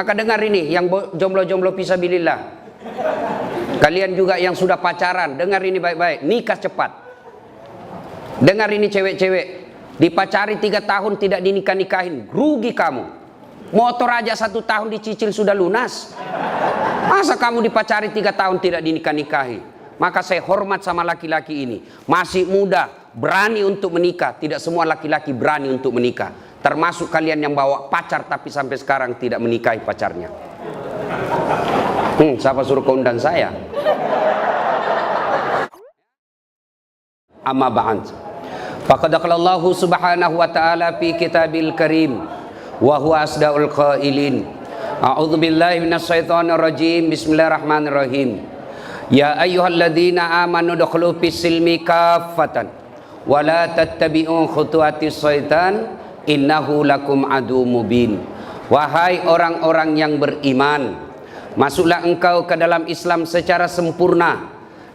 Maka dengar ini, yang jomblo-jomblo fisabilillah, kalian juga yang sudah pacaran, dengar ini baik-baik, nikah cepat. Dengar ini cewek-cewek, dipacari 3 tahun tidak dinikah-nikahin, rugi kamu. Motor aja 1 tahun dicicil sudah lunas, masa kamu dipacari 3 tahun tidak dinikah-nikahi? Maka saya hormat sama laki-laki ini, masih muda, berani untuk menikah. Tidak semua laki-laki berani untuk menikah, termasuk kalian yang bawa pacar tapi sampai sekarang tidak menikahi pacarnya. Siapa suruh kau undang saya? Amma ba'd. Faqad qala Allah subhanahu wa ta'ala fi kitabil karim wa huwa asdaul qailin. A'udzu billahi minasyaitonir rajim. Bismillahirrahmanirrahim. Ya ayyuhalladzina amanu dukhulu fis silmi kaffatan wa la tattabi'u khutuwatis syaitan innahu lakum adu mubin. Wahai orang-orang yang beriman, masuklah engkau ke dalam Islam secara sempurna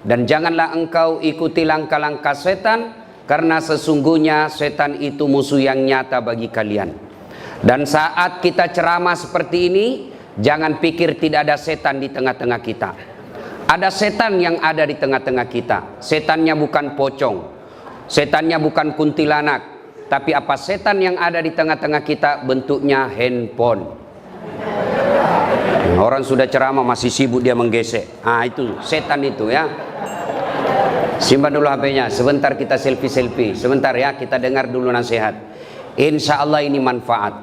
dan janganlah engkau ikuti langkah-langkah setan, karena sesungguhnya setan itu musuh yang nyata bagi kalian. Dan saat kita ceramah seperti ini, jangan pikir tidak ada setan di tengah-tengah kita. Ada setan yang ada di tengah-tengah kita. Setannya bukan pocong, setannya bukan kuntilanak, tapi apa setan yang ada di tengah-tengah kita? Bentuknya handphone. Orang sudah ceramah masih sibuk dia menggesek. Itu setan itu ya. Simpan dulu HP-nya, sebentar kita selfie-selfie. Sebentar ya, kita dengar dulu nasihat. Insya Allah ini manfaat.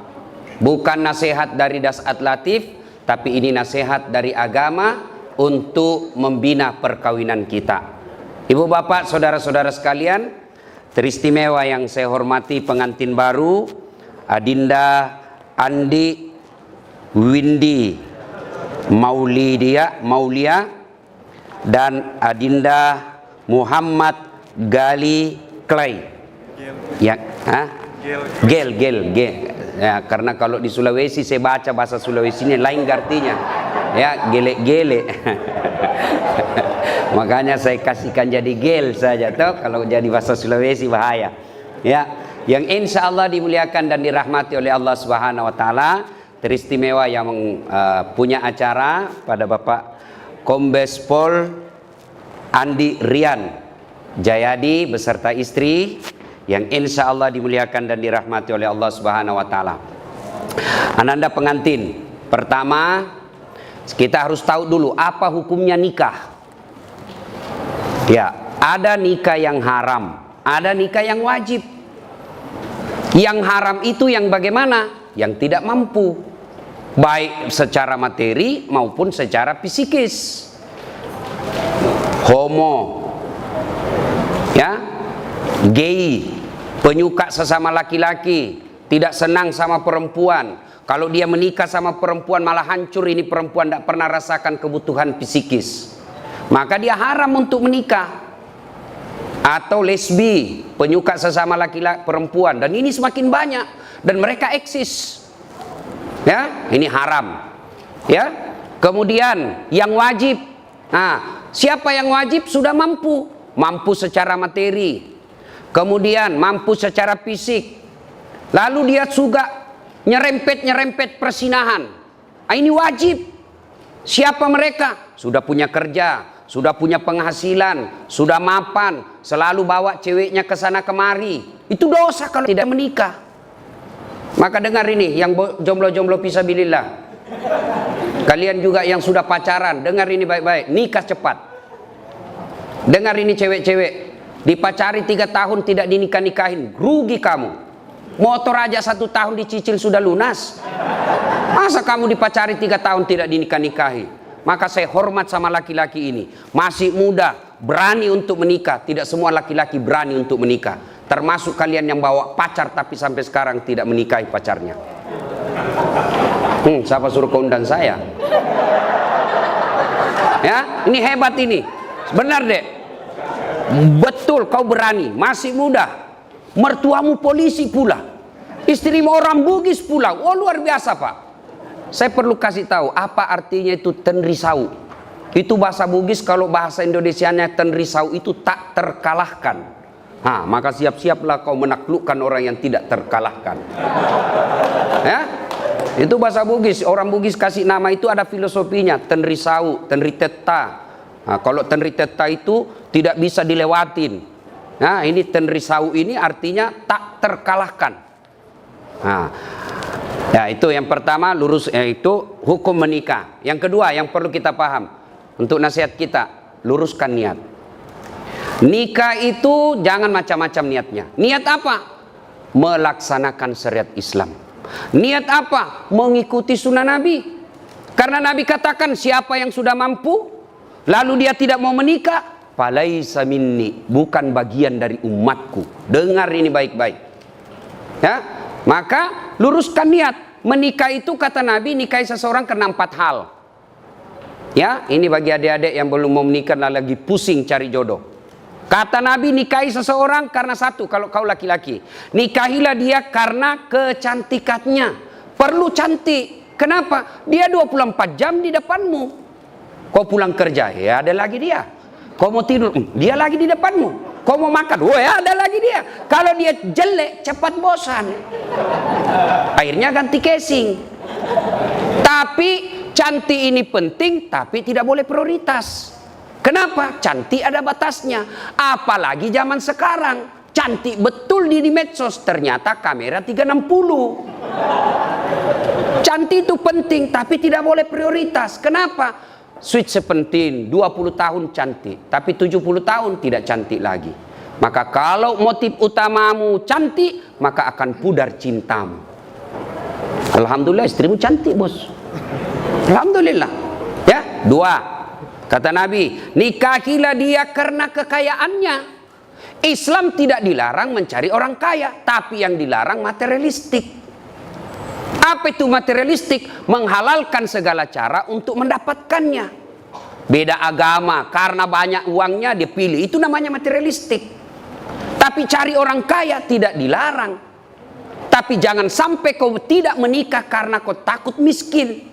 Bukan nasihat dari Dasat Latif, tapi ini nasihat dari agama untuk membina perkawinan kita. Ibu bapak, saudara-saudara sekalian, teristimewa yang saya hormati pengantin baru Adinda Andi Windy Maulia dan Adinda Muhammad Gali Clay. Gel. Ya, karena kalau di Sulawesi saya baca bahasa Sulawesinya lain artinya. Ya, gele. Makanya saya kasihkan jadi gel saja toh, kalau jadi bahasa Sulawesi bahaya. Ya, yang insya Allah dimuliakan dan dirahmati oleh Allah Subhanahu wa taala, teristimewa yang punya acara pada Bapak Kombes Pol Andi Rian Jayadi beserta istri, yang insya Allah dimuliakan dan dirahmati oleh Allah Subhanahu wa taala. Ananda pengantin, pertama kita harus tahu dulu apa hukumnya nikah. Ya, ada nikah yang haram, ada nikah yang wajib. Yang haram itu yang bagaimana? Yang tidak mampu, baik secara materi maupun secara psikis. Homo, ya, gay, penyuka sesama laki-laki, tidak senang sama perempuan. Kalau dia menikah sama perempuan malah hancur, ini perempuan tidak pernah rasakan kebutuhan psikis, maka dia haram untuk menikah. Atau lesbi, penyuka sesama laki-laki perempuan, dan ini semakin banyak dan mereka eksis. Ya, ini haram. Ya. Kemudian yang wajib. Siapa yang wajib? Sudah mampu secara materi, kemudian mampu secara fisik, lalu dia juga nyerempet persinahan. Ini wajib. Siapa mereka? Sudah punya kerja, sudah punya penghasilan, sudah mapan, selalu bawa ceweknya ke sana kemari. Itu dosa kalau tidak menikah. Maka dengar ini, yang jomblo-jomblo fisabilillah, kalian juga yang sudah pacaran, dengar ini baik-baik, nikah cepat. Dengar ini cewek-cewek, dipacari 3 tahun tidak dinikah-nikahin, rugi kamu. Motor aja 1 tahun dicicil sudah lunas, masa kamu dipacari 3 tahun tidak dinikah-nikahi? Maka saya hormat sama laki-laki ini, masih muda, berani untuk menikah. Tidak semua laki-laki berani untuk menikah, termasuk kalian yang bawa pacar tapi sampai sekarang tidak menikahi pacarnya. Siapa suruh kau undang saya? Ya, ini hebat ini. Benar dek. Betul kau berani, masih muda. Mertuamu polisi pula, istrimu orang Bugis pula. Oh luar biasa pak. Saya perlu kasih tahu apa artinya itu tenrisau. Itu bahasa Bugis, kalau bahasa Indonesianya tenrisau itu tak terkalahkan. Maka siap-siaplah kau menaklukkan orang yang tidak terkalahkan. Ya. Itu bahasa Bugis. Orang Bugis kasih nama itu ada filosofinya. Tenri Sau, Tenri Teta. Nah, kalau Tenri Teta itu tidak bisa dilewatin. Nah, ini Tenri Sau ini artinya tak terkalahkan. Nah, ya itu yang pertama, lurus itu hukum menikah. Yang kedua yang perlu kita paham untuk nasihat kita, luruskan niat. Nikah itu jangan macam-macam niatnya. Niat apa? Melaksanakan syariat Islam. Niat apa? Mengikuti sunnah Nabi. Karena Nabi katakan siapa yang sudah mampu lalu dia tidak mau menikah, falaisa minni, bukan bagian dari umatku. Dengar ini baik-baik. Ya, maka luruskan niat. Menikah itu kata Nabi, nikahi seseorang karena 4 hal. Ya, ini bagi adik-adik yang belum mau menikah lagi pusing cari jodoh. Kata Nabi, nikahi seseorang karena 1, kalau kau laki-laki, nikahilah dia karena kecantikannya. Perlu cantik. Kenapa? Dia 24 jam di depanmu. Kau pulang kerja, ya ada lagi dia. Kau mau tidur, dia lagi di depanmu. Kau mau makan, ya ada lagi dia. Kalau dia jelek, cepat bosan. Akhirnya ganti casing. Tapi cantik ini penting, tapi tidak boleh prioritas. Kenapa? Cantik ada batasnya. Apalagi zaman sekarang, cantik betul di medsos, ternyata kamera 360. Cantik itu penting, tapi tidak boleh prioritas. Kenapa? Sweet sepenting, 20 tahun cantik, tapi 70 tahun tidak cantik lagi. Maka kalau motif utamamu cantik, maka akan pudar cintamu. Alhamdulillah istrimu cantik, bos. Alhamdulillah. Ya, 2. Kata Nabi, nikahilah dia karena kekayaannya. Islam tidak dilarang mencari orang kaya, tapi yang dilarang materialistik. Apa itu materialistik? Menghalalkan segala cara untuk mendapatkannya. Beda agama, karena banyak uangnya dia pilih, itu namanya materialistik. Tapi cari orang kaya tidak dilarang. Tapi jangan sampai kau tidak menikah karena kau takut miskin.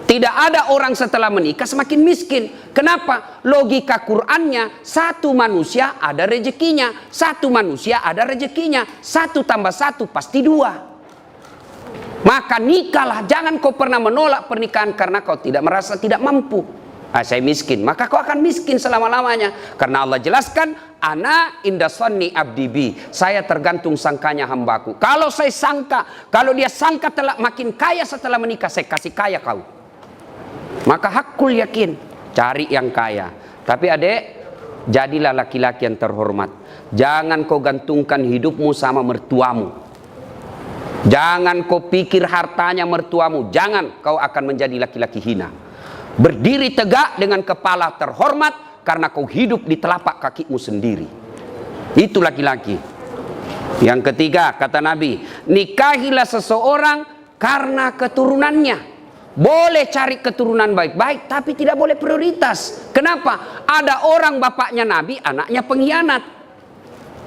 Tidak ada orang setelah menikah semakin miskin. Kenapa? Logika Qur'annya, satu manusia ada rezekinya. Satu manusia ada rezekinya. 1 tambah 1 pasti 2. Maka nikahlah. Jangan kau pernah menolak pernikahan karena kau tidak merasa tidak mampu. Saya miskin. Maka kau akan miskin selama-lamanya. Karena Allah jelaskan, ana inda sanni abdi bi. Saya tergantung sangkanya hambaku. Kalau saya sangka, kalau dia sangka telah makin kaya setelah menikah, saya kasih kaya kau. Maka hakul yakin, cari yang kaya. Tapi adek, jadilah laki-laki yang terhormat. Jangan kau gantungkan hidupmu sama mertuamu. Jangan kau pikir hartanya mertuamu. Jangan, kau akan menjadi laki-laki hina. Berdiri tegak dengan kepala terhormat karena kau hidup di telapak kakimu sendiri. Itu laki-laki. Yang ketiga, kata Nabi, nikahilah seseorang karena keturunannya. Boleh cari keturunan baik-baik, tapi tidak boleh prioritas. Kenapa? Ada orang bapaknya Nabi, anaknya pengkhianat.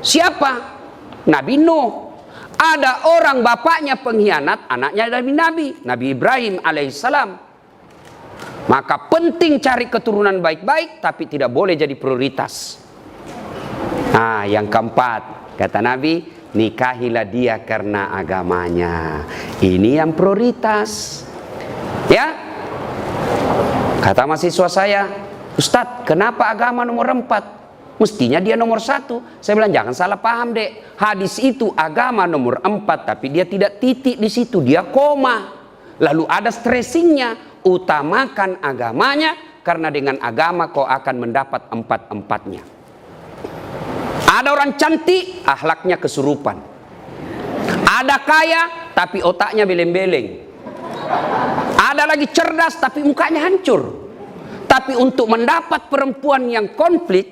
Siapa? Nabi Nuh. Ada orang bapaknya pengkhianat, anaknya Nabi Ibrahim alaihissalam. Maka penting cari keturunan baik-baik, tapi tidak boleh jadi prioritas. Nah, yang keempat, kata Nabi, nikahilah dia karena agamanya. Ini yang prioritas. Ya, kata mahasiswa saya, Ustadz, kenapa agama nomor 4? Mestinya dia nomor 1. Saya bilang jangan salah paham dek. Hadis itu agama nomor 4, tapi dia tidak titik di situ, dia koma. Lalu ada stressingnya. Utamakan agamanya, karena dengan agama kau akan mendapat 4-4-nya. Ada orang cantik, akhlaknya kesurupan. Ada kaya, tapi otaknya beleng-beleng. Ada lagi cerdas tapi mukanya hancur. Tapi untuk mendapat perempuan yang komplit,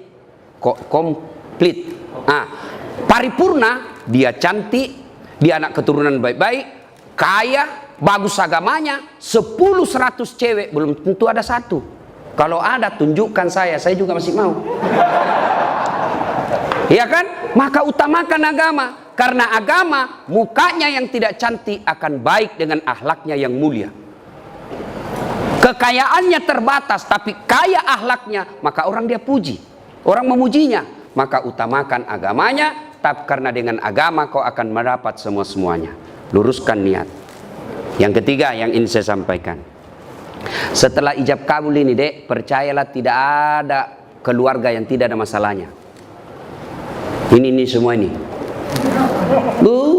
paripurna, dia cantik, dia anak keturunan baik-baik, kaya, bagus agamanya, 10-100 cewek belum tentu ada 1. Kalau ada tunjukkan saya juga masih mau. Ya kan? Maka utamakan agama. Karena agama, mukanya yang tidak cantik akan baik dengan akhlaknya yang mulia. Kekayaannya terbatas, tapi kaya akhlaknya, maka orang dia puji. Orang memujinya. Maka utamakan agamanya, tapi karena dengan agama kau akan mendapat semua-semuanya. Luruskan niat. Yang ketiga yang ingin saya sampaikan, setelah ijab kabul ini dek, percayalah tidak ada keluarga yang tidak ada masalahnya. Ini semua ini.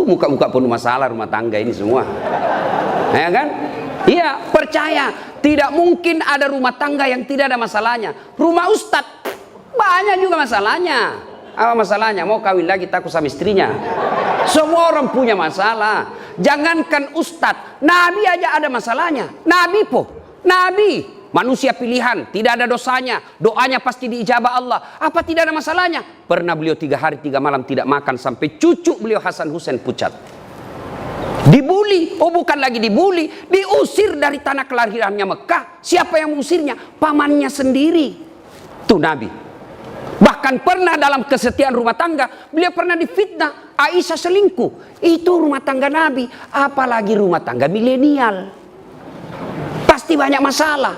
Muka-muka penuh masalah rumah tangga ini semua. Ya kan? Iya, percaya. Tidak mungkin ada rumah tangga yang tidak ada masalahnya. Rumah ustadz banyak juga masalahnya. Apa masalahnya? Mau kawin lagi takut sama istrinya. Semua orang punya masalah. Jangankan ustadz, nabi aja ada masalahnya. Nabi, manusia pilihan, tidak ada dosanya, doanya pasti diijabah Allah. Apa tidak ada masalahnya? Pernah beliau 3 hari 3 malam tidak makan sampai cucu beliau Hasan Husain pucat. Dibuli, bukan lagi dibuli, diusir dari tanah kelahirannya Mekah. Siapa yang mengusirnya? Pamannya sendiri. Tuh Nabi. Bahkan pernah dalam kesetiaan rumah tangga, beliau pernah difitnah, Aisyah selingkuh. Itu rumah tangga Nabi, apalagi rumah tangga milenial. Pasti banyak masalah.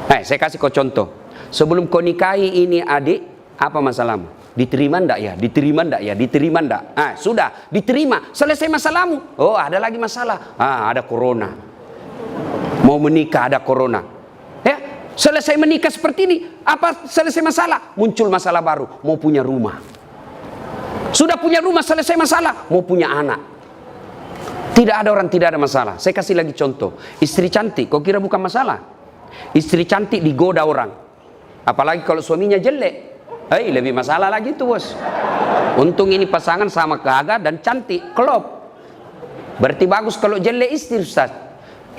Saya kasih kau contoh. Sebelum kau nikahi ini adik, apa masalahmu? Diterima ndak ya? Diterima ndak ya? Diterima ndak? Sudah, diterima. Selesai masalahmu. Oh, ada lagi masalah. Ada corona. Mau menikah ada corona. Ya, selesai menikah seperti ini, apa selesai masalah? Muncul masalah baru, mau punya rumah. Sudah punya rumah, selesai masalah, mau punya anak. Tidak ada orang tidak ada masalah. Saya kasih lagi contoh. Istri cantik, kau kira bukan masalah? Istri cantik digoda orang. Apalagi kalau suaminya jelek. Lebih masalah lagi tuh bos. Untung ini pasangan sama gagah dan cantik, klop. Berarti bagus kalau jelek istri Ustaz.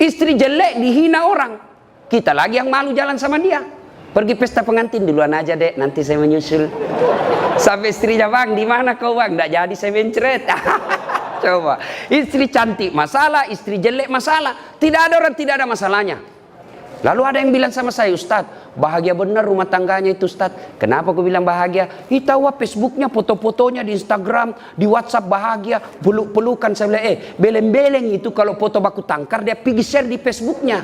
Istri jelek dihina orang. Kita lagi yang malu jalan sama dia. Pergi pesta pengantin duluan aja dek, nanti saya menyusul. Sampai istrinya, bang di mana kau bang? Nggak jadi saya mencret. Coba, istri cantik masalah, istri jelek masalah. Tidak ada orang tidak ada masalahnya. Lalu ada yang bilang sama saya, Ustaz, bahagia benar rumah tangganya itu Ustaz. Kenapa aku bilang bahagia? Tahu Facebooknya, foto-fotonya di Instagram, di WhatsApp bahagia, peluk-pelukan. Saya bilang, beleng-beleng itu kalau foto baku tangkar dia pergi share di Facebooknya.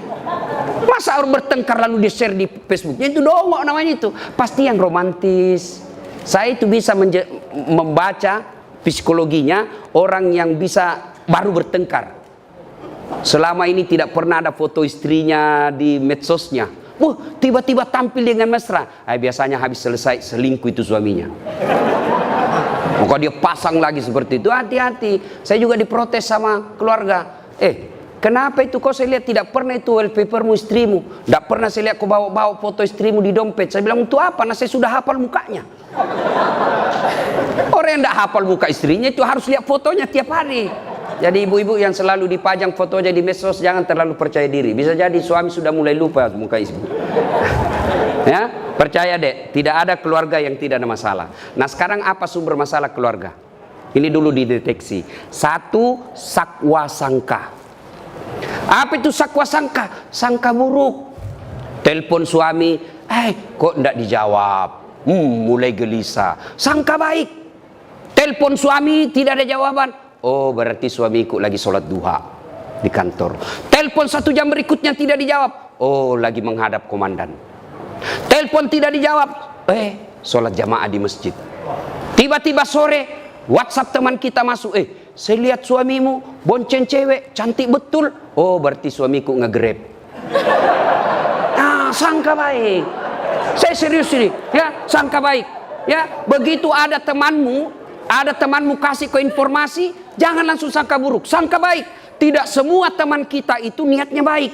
Masa orang bertengkar lalu dia share di Facebooknya? Itu dongok namanya itu. Pasti yang romantis. Saya itu bisa membaca psikologinya orang yang bisa baru bertengkar. Selama ini tidak pernah ada foto istrinya di medsosnya. Tiba-tiba tampil dengan mesra. Biasanya habis selesai selingkuh itu suaminya. Maka dia pasang lagi seperti itu. Hati-hati. Saya juga diprotes sama keluarga. Kenapa itu kau saya lihat tidak pernah itu wallpapermu istrimu. Tidak pernah saya lihat kau bawa foto istrimu di dompet. Saya bilang untuk apa? Nah saya sudah hafal mukanya. Orang yang tidak hafal muka istrinya itu harus lihat fotonya tiap hari. Jadi ibu-ibu yang selalu dipajang fotonya di medsos jangan terlalu percaya diri. Bisa jadi suami sudah mulai lupa muka istri. Ya, percaya dek, tidak ada keluarga yang tidak ada masalah. Nah sekarang apa sumber masalah keluarga? Ini dulu dideteksi. 1, sakwa sangka. Apa itu sakwa sangka? Sangka buruk. Telepon suami, kok tidak dijawab? Mulai gelisah. Sangka baik. Telepon suami tidak ada jawaban. Oh berarti suamiku lagi sholat duha di kantor. Telepon 1 jam berikutnya tidak dijawab. Oh lagi menghadap komandan. Telepon tidak dijawab. Sholat jamaah di masjid. Tiba-tiba sore WhatsApp teman kita masuk. Saya lihat suamimu bonceng cewek cantik betul. Oh berarti suamiku nge-grab. Sangka baik. Saya serius ini. Ya sangka baik. Ya begitu ada temanmu kasih ke informasi, jangan langsung sangka buruk, sangka baik. Tidak semua teman kita itu niatnya baik.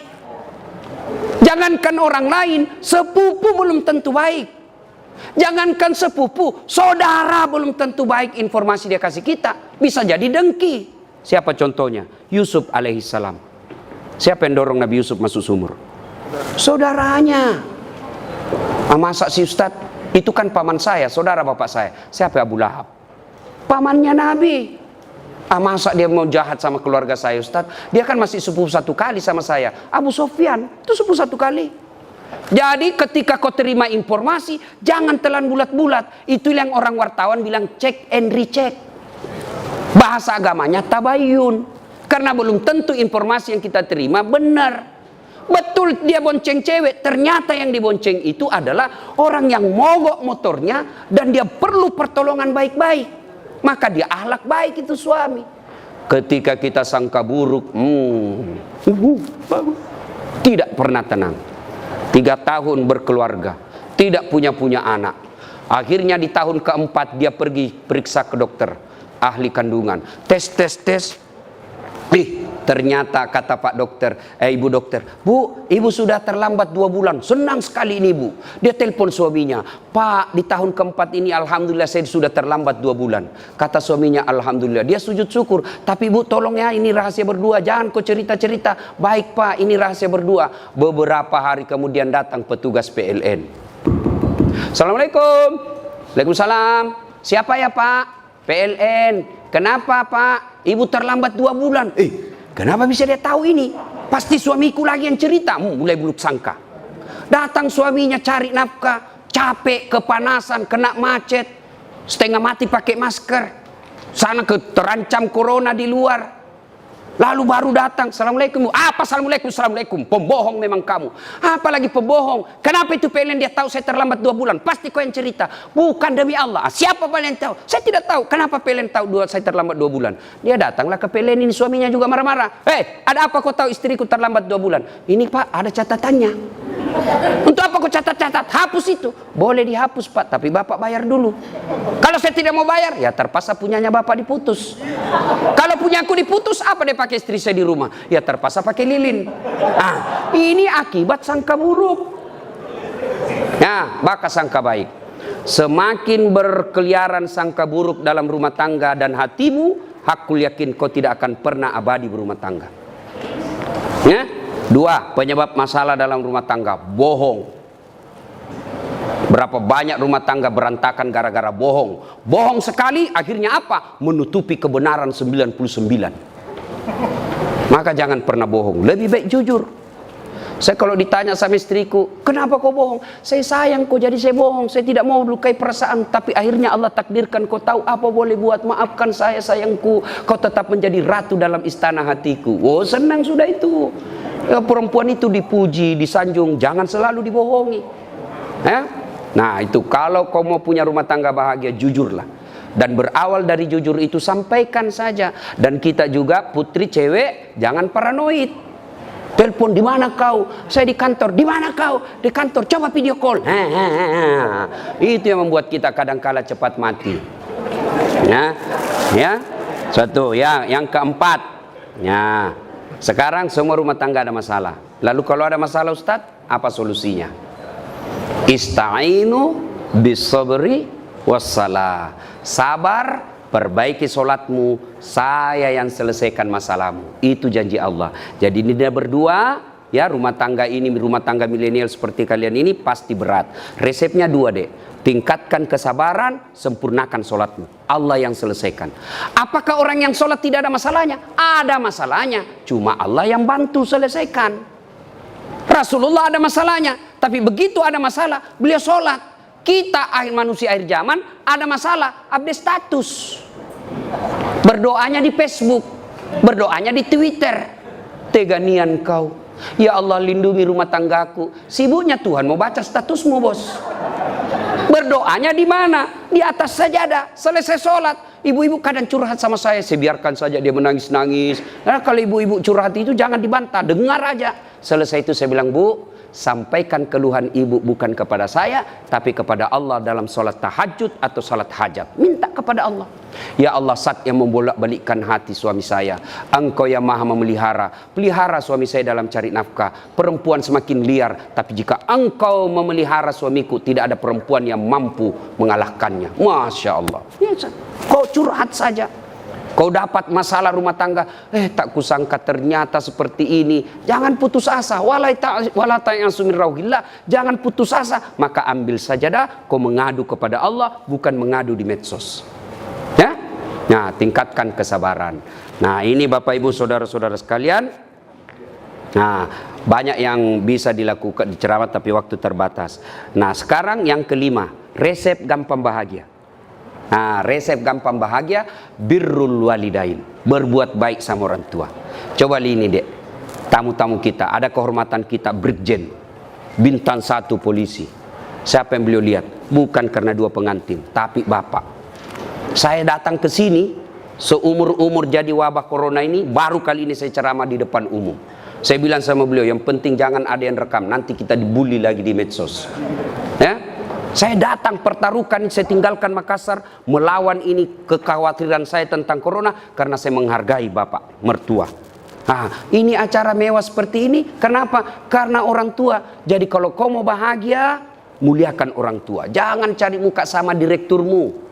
Jangankan orang lain, sepupu belum tentu baik. Jangankan sepupu, saudara belum tentu baik informasi dia kasih kita. Bisa jadi dengki. Siapa contohnya? Yusuf alaihissalam. Siapa yang dorong Nabi Yusuf masuk sumur? Saudaranya. Masa si Ustaz? Itu kan paman saya, saudara bapak saya. Siapa Abu Lahab? Pamannya Nabi. Masa dia mau jahat sama keluarga saya Ustaz? Dia kan masih sepupu 1 kali sama saya. Abu Sofyan itu sepupu 1 kali. Jadi ketika kau terima informasi, jangan telan bulat-bulat. Itu yang orang wartawan bilang check and recheck. Bahasa agamanya tabayun. Karena belum tentu informasi yang kita terima benar. Betul dia bonceng cewek, ternyata yang dibonceng itu adalah orang yang mogok motornya dan dia perlu pertolongan baik-baik. Maka dia akhlak baik itu suami. Ketika kita sangka buruk, Tidak pernah tenang. 3 tahun berkeluarga, tidak punya anak. Akhirnya di tahun keempat dia pergi periksa ke dokter ahli kandungan. Tes. Ternyata kata Pak dokter, ibu dokter, Bu, ibu sudah terlambat 2 bulan. Senang sekali ini Bu. Dia telepon suaminya, Pak, di tahun keempat ini alhamdulillah saya sudah terlambat 2 bulan. Kata suaminya, alhamdulillah. Dia sujud syukur. Tapi Bu, tolong ya, ini rahasia berdua. Jangan kau cerita-cerita. Baik Pak, ini rahasia berdua. Beberapa hari kemudian datang petugas PLN. Assalamualaikum. Waalaikumsalam. Siapa ya Pak? PLN. Kenapa Pak? Ibu terlambat 2 bulan. Kenapa bisa dia tahu ini? Pasti suamiku lagi yang cerita. Mulai buruk sangka. Datang suaminya cari nafkah, capek, kepanasan, kena macet, setengah mati pakai masker. Sana terancam corona di luar. Lalu baru datang, Assalamualaikum. Apa Assalamualaikum? Assalamualaikum. Pembohong memang kamu. Apalagi pembohong. Kenapa itu PLN dia tahu saya terlambat 2 bulan? Pasti kau yang cerita. Bukan, demi Allah. Siapa PLN tahu? Saya tidak tahu. Kenapa PLN tahu saya terlambat 2 bulan? Dia datanglah ke PLN ini, suaminya juga marah-marah. Ada apa kau tahu istriku terlambat 2 bulan? Ini Pak, ada catatannya. Untuk apa kau catat-catat? Hapus itu. Boleh dihapus Pak, tapi Bapak bayar dulu. Kalau saya tidak mau bayar, ya terpaksa punyanya Bapak diputus. Kalau punya aku diputus, apa dia pakai istri saya di rumah? Ya terpaksa pakai lilin. Ini akibat sangka buruk. Ya, maka sangka baik. Semakin berkeliaran sangka buruk dalam rumah tangga dan hatimu, hakul yakin kau tidak akan pernah abadi berumah tangga. Ya? 2, penyebab masalah dalam rumah tangga, bohong. Berapa banyak rumah tangga berantakan gara-gara bohong. Bohong sekali, akhirnya apa? Menutupi kebenaran 99. Maka jangan pernah bohong, lebih baik jujur. Saya kalau ditanya sama istriku, kenapa kau bohong? Saya sayang kau, jadi saya bohong. Saya tidak mau lukai perasaan, tapi akhirnya Allah takdirkan kau tahu apa boleh buat. Maafkan saya sayangku, kau tetap menjadi ratu dalam istana hatiku. Oh, senang sudah itu. Ya, perempuan itu dipuji, disanjung, jangan selalu dibohongi. Ya? Nah itu, kalau kau mau punya rumah tangga bahagia, jujurlah. Dan berawal dari jujur itu sampaikan saja. Dan kita juga putri cewek, jangan paranoid. Telepon, di mana kau? Saya di kantor. Di mana kau? Di kantor. Coba video call. Itu yang membuat kita kadang-kala cepat mati. Ya, satu. Ya, yang keempat. Ya. Sekarang semua rumah tangga ada masalah. Lalu kalau ada masalah Ustadz, apa solusinya? Ista'inu bisabri wassalah. Sabar, perbaiki solatmu, saya yang selesaikan masalahmu. Itu janji Allah. Jadi ini dia berdua, ya, rumah tangga ini, rumah tangga milenial seperti kalian ini pasti berat. Resepnya 2 deh. Tingkatkan kesabaran, sempurnakan solatmu. Allah yang selesaikan. Apakah orang yang solat tidak ada masalahnya? Ada masalahnya. Cuma Allah yang bantu selesaikan. Rasulullah ada masalahnya. Tapi begitu ada masalah, beliau solat. Kita manusia akhir zaman ada masalah, update status. Berdoanya di Facebook, berdoanya di Twitter. Teganian kau. Ya Allah, lindungi rumah tanggaku. Sibuknya Tuhan mau baca statusmu, bos. Berdoanya di mana? Di atas sajadah. Selesai sholat, ibu-ibu kadang curhat sama saya biarkan saja dia menangis-nangis. Nah, kalau ibu-ibu curhat itu jangan dibantah, dengar aja. Selesai itu saya bilang, Bu, sampaikan keluhan ibu bukan kepada saya, tapi kepada Allah dalam sholat tahajud atau sholat hajat. Minta kepada Allah. Ya Allah, Zat yang membolak-balikkan hati suami saya, Engkau yang maha memelihara. Pelihara suami saya dalam cari nafkah. Perempuan semakin liar, tapi jika Engkau memelihara suamiku, tidak ada perempuan yang mampu mengalahkannya. Masya Allah. Ya, kau curhat saja. Kau dapat masalah rumah tangga, tak kusangka ternyata seperti ini. Jangan putus asa. Jangan putus asa. Maka ambil sajadah, kau mengadu kepada Allah, bukan mengadu di medsos. Ya? Nah, tingkatkan kesabaran. Nah, ini Bapak Ibu saudara-saudara sekalian. Nah, banyak yang bisa dilakukan di ceramah tapi waktu terbatas. Nah, sekarang yang kelima, resep gampang bahagia. Nah, resep gampang bahagia, birrul walidain, berbuat baik sama orang tua. Coba ini dek, tamu-tamu kita, ada kehormatan kita, Brigjen, bintang 1 polisi. Siapa yang beliau lihat? Bukan karena 2 pengantin, tapi bapak. Saya datang ke sini, seumur-umur jadi wabah corona ini, baru kali ini saya ceramah di depan umum. Saya bilang sama beliau, yang penting jangan ada yang rekam, nanti kita dibully lagi di medsos. Ya, saya datang pertaruhkan, saya tinggalkan Makassar, melawan ini kekhawatiran saya tentang corona, karena saya menghargai bapak mertua. Nah, ini acara mewah seperti ini, kenapa? Karena orang tua. Jadi kalau kau mau bahagia, muliakan orang tua. Jangan cari muka sama direkturmu.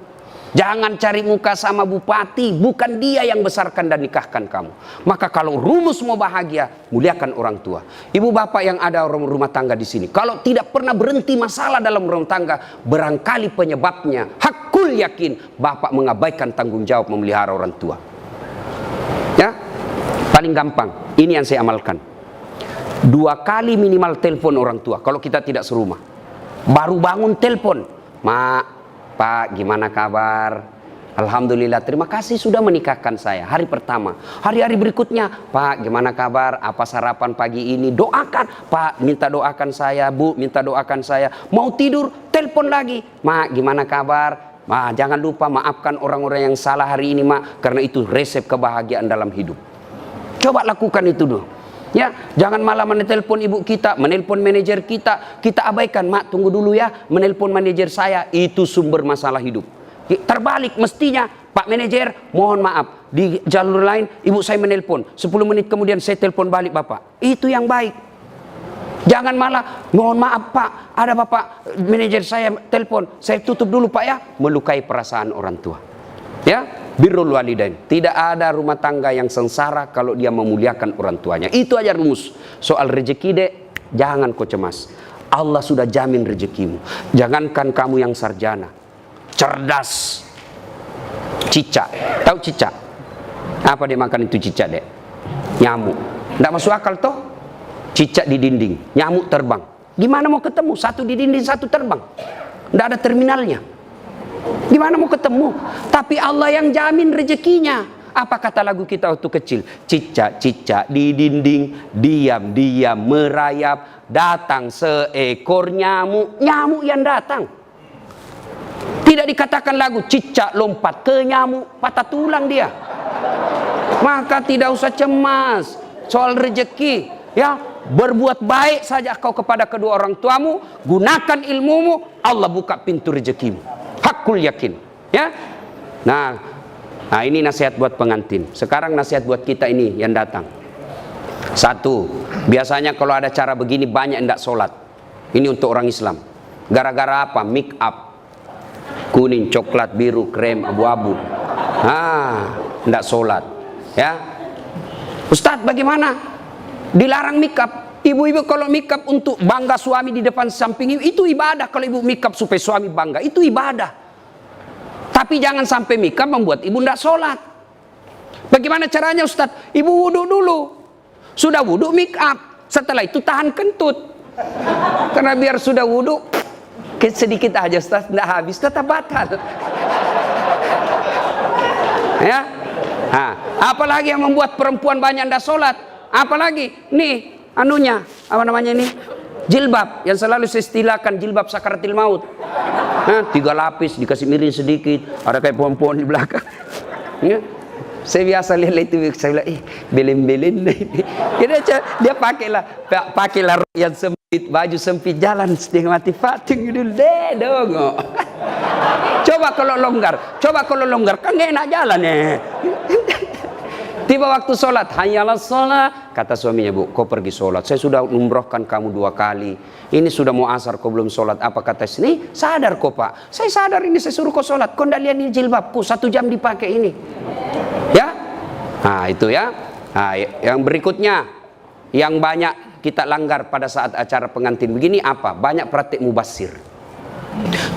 Jangan cari muka sama bupati, bukan dia yang besarkan dan nikahkan kamu. Maka kalau rumus mau bahagia, muliakan orang tua. Ibu bapak yang ada rumah tangga di sini, kalau tidak pernah berhenti masalah dalam rumah tangga, barangkali penyebabnya, hakul yakin, bapak mengabaikan tanggung jawab memelihara orang tua. Ya, paling gampang, ini yang saya amalkan. 2 kali minimal telepon orang tua, kalau kita tidak serumah. Baru bangun telepon, Mak, Pak, gimana kabar? Alhamdulillah, terima kasih sudah menikahkan saya. Hari pertama. Hari-hari berikutnya, Pak, gimana kabar? Apa sarapan pagi ini? Doakan, Pak, minta doakan saya. Bu, minta doakan saya. Mau tidur, telepon lagi. Mak, gimana kabar? Ma, jangan lupa maafkan orang-orang yang salah hari ini, Mak, karena itu resep kebahagiaan dalam hidup. Coba lakukan itu dulu. Ya, jangan malah menelpon ibu kita, menelpon manajer kita abaikan. Mak, tunggu dulu ya, menelpon manajer saya, itu sumber masalah hidup. Terbalik mestinya, Pak manajer, mohon maaf, di jalur lain ibu saya menelpon, 10 menit kemudian saya telepon balik Bapak. Itu yang baik. Jangan malah, mohon maaf Pak, ada Bapak manajer saya telepon, saya tutup dulu Pak ya, melukai perasaan orang tua. Ya, birrul walidain. Tidak ada rumah tangga yang sengsara kalau dia memuliakan orang tuanya. Itu aja rumus. Soal rezeki, Dek, jangan kau cemas. Allah sudah jamin rezekimu. Jangankan kamu yang sarjana, cerdas, cicak. Tahu cicak? Apa dia makan itu cicak, Dek? Nyamuk. Tidak masuk akal toh? Cicak di dinding, nyamuk terbang. Gimana mau ketemu? Satu di dinding, satu terbang. Tidak ada terminalnya. Gimana mau ketemu? Tapi Allah yang jamin rezekinya. Apa kata lagu kita waktu kecil? Cicak-cicak di dinding, diam-diam merayap, datang seekor nyamuk. Nyamuk yang datang. Tidak dikatakan lagu cicak lompat ke nyamuk, patah tulang dia. Maka tidak usah cemas soal rezeki. Ya, berbuat baik saja kau kepada kedua orang tuamu, gunakan ilmumu, Allah buka pintu rezekimu. Hakul yakin, ya. Nah, ini nasihat buat pengantin. Sekarang nasihat buat kita ini yang datang. 1, biasanya kalau ada cara begini banyak yang tidak sholat. Ini untuk orang Islam. Gara-gara apa? Make up, kuning, coklat, biru, krem, abu-abu. Tidak sholat. Ya, Ustadz bagaimana? Dilarang make up. Ibu-ibu kalau make up untuk bangga suami di depan samping itu ibadah. Kalau ibu make up supaya suami bangga, itu ibadah. Tapi jangan sampai make up membuat ibu tidak sholat. Bagaimana caranya Ustadz? Ibu wudhu dulu. Sudah wudhu make up. Setelah itu tahan kentut. Karena biar sudah wudhu sedikit aja Ustadz, tidak habis, tetap batal. Ya. Apalagi yang membuat perempuan banyak tidak sholat. Apalagi nih anunya, apa namanya ini? Jilbab, yang selalu saya istilahkan jilbab sakaratil maut. 3 lapis, dikasih miring sedikit, ada kayak pohon-pohon di belakang. Ya. Saya biasa lihat itu, saya bilang, belen-belen. Dia pakailah yang sempit, baju sempit, jalan setengah mati fating dulu deh dong. Coba kalau longgar, kan gak enak jalan ya. Tiba waktu sholat, hayalah sholat, kata suaminya, Bu, kau pergi sholat, saya sudah umrohkan kamu 2 kali, ini sudah mau asar, kau belum sholat. Apa kata sini? Sadar kau Pak, saya sadar ini, saya suruh kau sholat, kau tidak lihat ini jilbabku 1 jam dipakai ini. Ya, itu ya. Yang berikutnya, yang banyak kita langgar pada saat acara pengantin begini apa? Banyak praktik mubasir,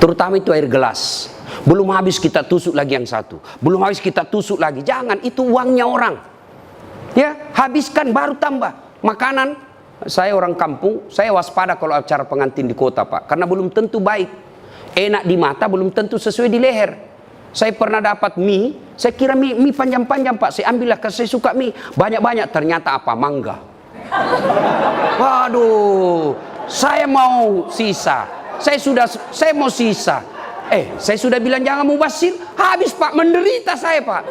terutama itu air gelas. Belum habis kita tusuk lagi yang satu, belum habis kita tusuk lagi. Jangan, itu uangnya orang. Ya, habiskan baru tambah. Makanan, saya orang kampung, saya waspada kalau acara pengantin di kota Pak, karena belum tentu baik. Enak di mata, belum tentu sesuai di leher. Saya pernah dapat mie, saya kira mie panjang-panjang Pak, saya ambillah karena saya suka mie banyak-banyak, ternyata apa? Mangga. Waduh, saya mau sisa. Saya mau sisa. Saya sudah bilang jangan mubasir, habis Pak, menderita saya Pak.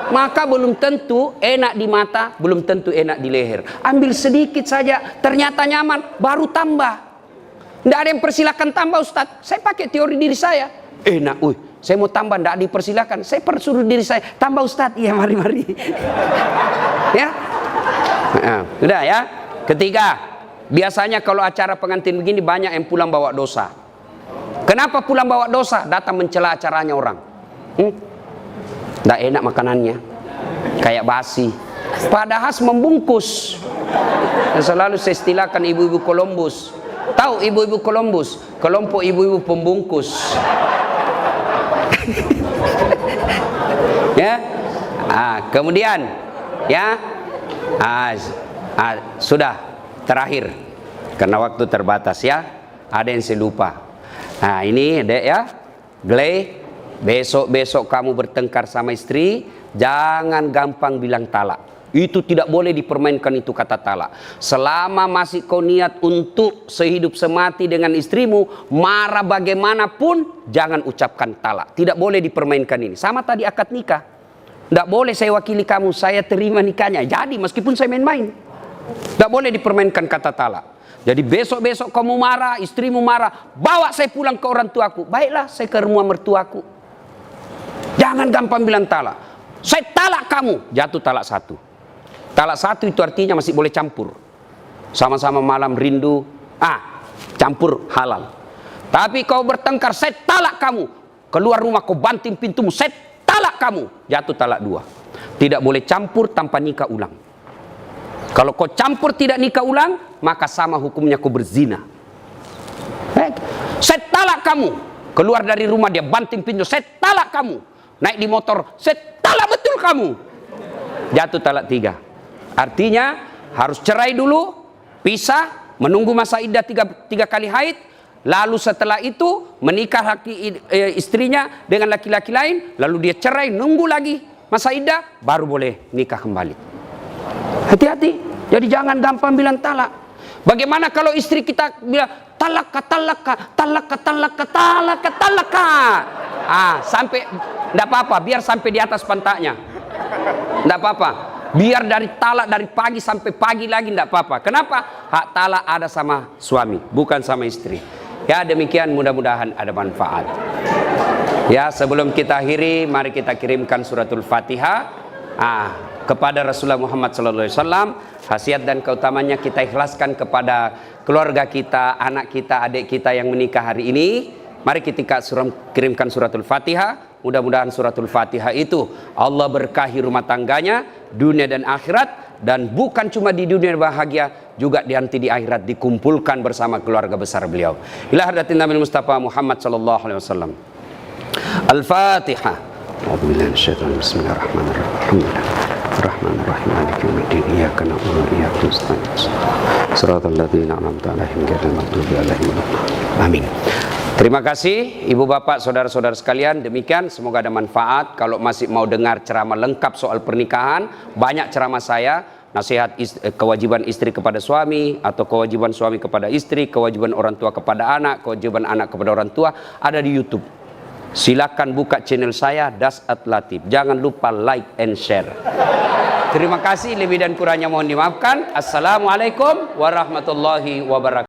maka belum tentu enak di mata, belum tentu enak di leher. Ambil sedikit saja, ternyata nyaman, baru tambah. Tidak ada yang persilakan tambah, Ustadz. Saya pakai teori diri saya. Enak, saya mau tambah, tidak dipersilakan. Saya persuruh diri saya, tambah Ustadz. Iya, mari-mari. Ya, sudah ya. Ketiga, biasanya kalau acara pengantin begini banyak yang pulang bawa dosa. Kenapa pulang bawa dosa? Datang mencela acaranya orang. Tidak enak makanannya, kayak basi. Padahal membungkus. Selalu saya istilahkan ibu-ibu Columbus. Tahu ibu-ibu Columbus? Kelompok ibu-ibu pembungkus. Ya. Kemudian ya. Sudah terakhir karena waktu terbatas ya. Ada yang saya lupa. Ini Dek ya. Gley, besok-besok kamu bertengkar sama istri, jangan gampang bilang talak. Itu tidak boleh dipermainkan itu kata talak. Selama masih kau niat untuk sehidup semati dengan istrimu, marah bagaimanapun, jangan ucapkan talak. Tidak boleh dipermainkan ini. Sama tadi akad nikah. Tidak boleh saya wakili kamu, saya terima nikahnya. Jadi meskipun saya main-main. Tidak boleh dipermainkan kata talak. Jadi besok-besok kamu marah, istrimu marah, bawa saya pulang ke orang tuaku. Baiklah, saya ke rumah mertuaku. Jangan gampang bilang talak. Saya talak kamu, jatuh talak satu. Talak satu itu artinya masih boleh campur. Sama-sama malam rindu, campur halal. Tapi kau bertengkar, saya talak kamu. Keluar rumah kau banting pintumu, saya talak kamu. Jatuh talak dua. Tidak boleh campur tanpa nikah ulang. Kalau kau campur tidak nikah ulang, maka sama hukumnya kau berzina. Saya talak kamu. Keluar dari rumah dia banting pintu, saya talak kamu. Naik di motor, saya talak betul kamu. Jatuh talak tiga. Artinya harus cerai dulu, pisah, menunggu masa iddah tiga kali haid. Lalu setelah itu menikah istrinya dengan laki-laki lain. Lalu dia cerai, nunggu lagi masa iddah, baru boleh nikah kembali. Hati-hati. Jadi jangan gampang bilang talak. Bagaimana kalau istri kita bilang talaka. Sampai enggak apa-apa, biar sampai di atas pantatnya. Enggak apa-apa. Biar dari talak dari pagi sampai pagi lagi enggak apa-apa. Kenapa? Hak talak ada sama suami, bukan sama istri. Ya, demikian, mudah-mudahan ada manfaat. Ya, sebelum kita akhiri, mari kita kirimkan suratul Fatihah kepada Rasulullah Muhammad SAW. Khasiat dan keutamanya kita ikhlaskan kepada keluarga kita, anak kita, adik kita yang menikah hari ini. Mari kita kirimkan suratul Fatihah. Mudah-mudahan suratul Fatihah itu Allah berkahi rumah tangganya, dunia dan akhirat. Dan bukan cuma di dunia bahagia, juga nanti di akhirat dikumpulkan bersama keluarga besar beliau. Ila hadratin Nabi Mustafa Muhammad SAW. Al-Fatihah. Bismillahirrahmanirrahim. Bismillahirrahmanirrahim. Maliki yaumiddin. Iyyaka na'budu wa iyyaka nasta'in. Shiratal ladzina an'amta 'alaihim ghairil maghdubi 'alaihim waladdallin. Amin. Terima kasih Ibu Bapak, saudara-saudara sekalian. Demikian, semoga ada manfaat. Kalau masih mau dengar ceramah lengkap soal pernikahan, banyak ceramah saya. Nasihat kewajiban istri kepada suami, atau kewajiban suami kepada istri, kewajiban orang tua kepada anak, kewajiban anak kepada orang tua, ada di YouTube. Silakan buka channel saya, Das At Latif. Jangan lupa like and share. Terima kasih, lebih dan kurangnya mohon dimaafkan. Assalamualaikum warahmatullahi wabarakatuh.